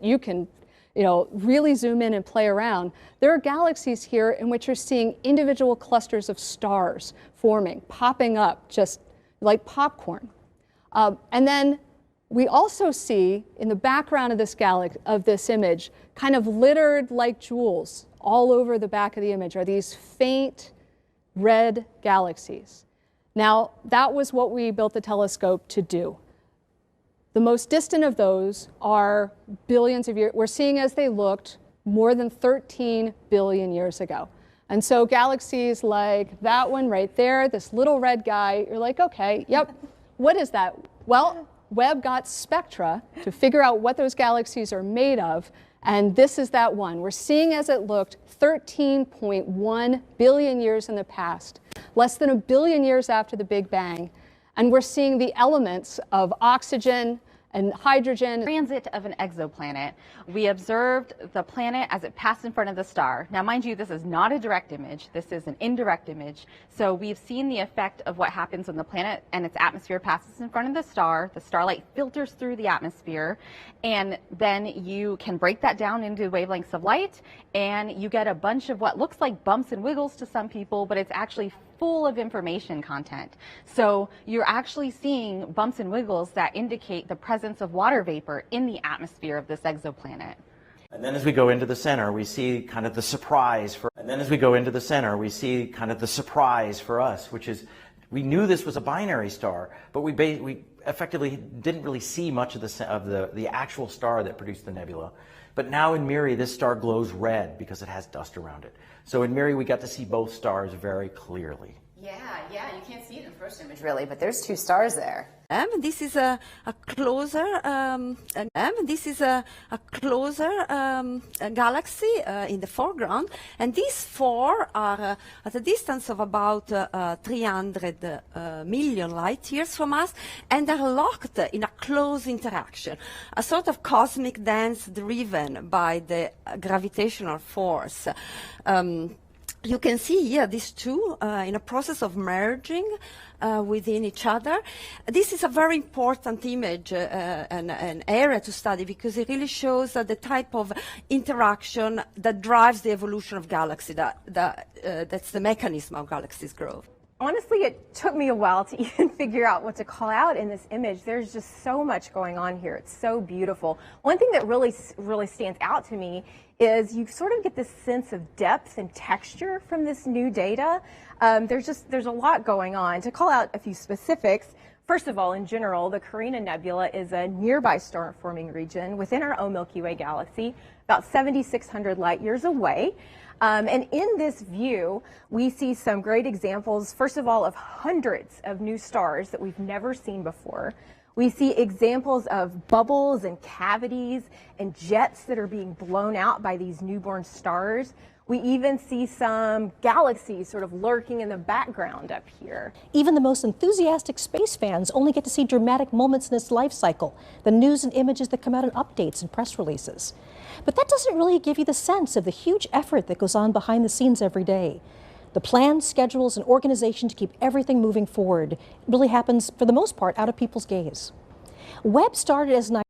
you can really zoom in and play around. There are galaxies here in which you're seeing individual clusters of stars forming, popping up just like popcorn. And then we also see in the background of this image, kind of littered like jewels all over the back of the image, are these faint red galaxies. Now, that was what we built the telescope to do. The most distant of those are billions of years. We're seeing as they looked more than 13 billion years ago. And so galaxies like that one right there, this little red guy, you're like, okay, yep, what is that? Well, Webb got spectra to figure out what those galaxies are made of, and this is that one. We're seeing as it looked 13.1 billion years in the past, less than a billion years after the Big Bang. And we're seeing the elements of oxygen and hydrogen. Transit of an exoplanet. We observed the planet as it passed in front of the star. Now, mind you, this is not a direct image. This is an indirect image. So we've seen the effect of what happens when the planet and its atmosphere passes in front of the star. The starlight filters through the atmosphere, and then you can break that down into wavelengths of light, and you get a bunch of what looks like bumps and wiggles to some people, but it's actually full of information content. So you're actually seeing bumps and wiggles that indicate the presence of water vapor in the atmosphere of this exoplanet. And then as we go into the center, we see kind of the surprise for, us, which is, we knew this was a binary star, but we effectively didn't really see much of the actual star that produced the nebula. But now in MIRI, this star glows red because it has dust around it. So in MIRI, we got to see both stars very clearly. Yeah, you can't see it in the first image really, but there's two stars there. This is a closer galaxy in the foreground, and these four are at a distance of about 300 million light years from us, and they're locked in a close interaction, a sort of cosmic dance driven by the gravitational force. You can see here these two in a process of merging within each other. This is a very important image, an area to study, because it really shows the type of interaction that drives the evolution of galaxies. That's the mechanism of galaxies' growth. Honestly, it took me a while to even figure out what to call out in this image. There's just so much going on here. It's so beautiful. One thing that really stands out to me is you sort of get this sense of depth and texture from this new data. There's a lot going on. To call out a few specifics, first of all, in general, the Carina Nebula is a nearby star-forming region within our own Milky Way galaxy, about 7,600 light years away. And in this view, we see some great examples, first of all, of hundreds of new stars that we've never seen before. We see examples of bubbles and cavities and jets that are being blown out by these newborn stars. We even see some galaxies sort of lurking in the background up here. Even the most enthusiastic space fans only get to see dramatic moments in its life cycle, the news and images that come out in updates and press releases. But that doesn't really give you the sense of the huge effort that goes on behind the scenes every day. The plans, schedules, and organization to keep everything moving forward really happens, for the most part, out of people's gaze. Webb started as an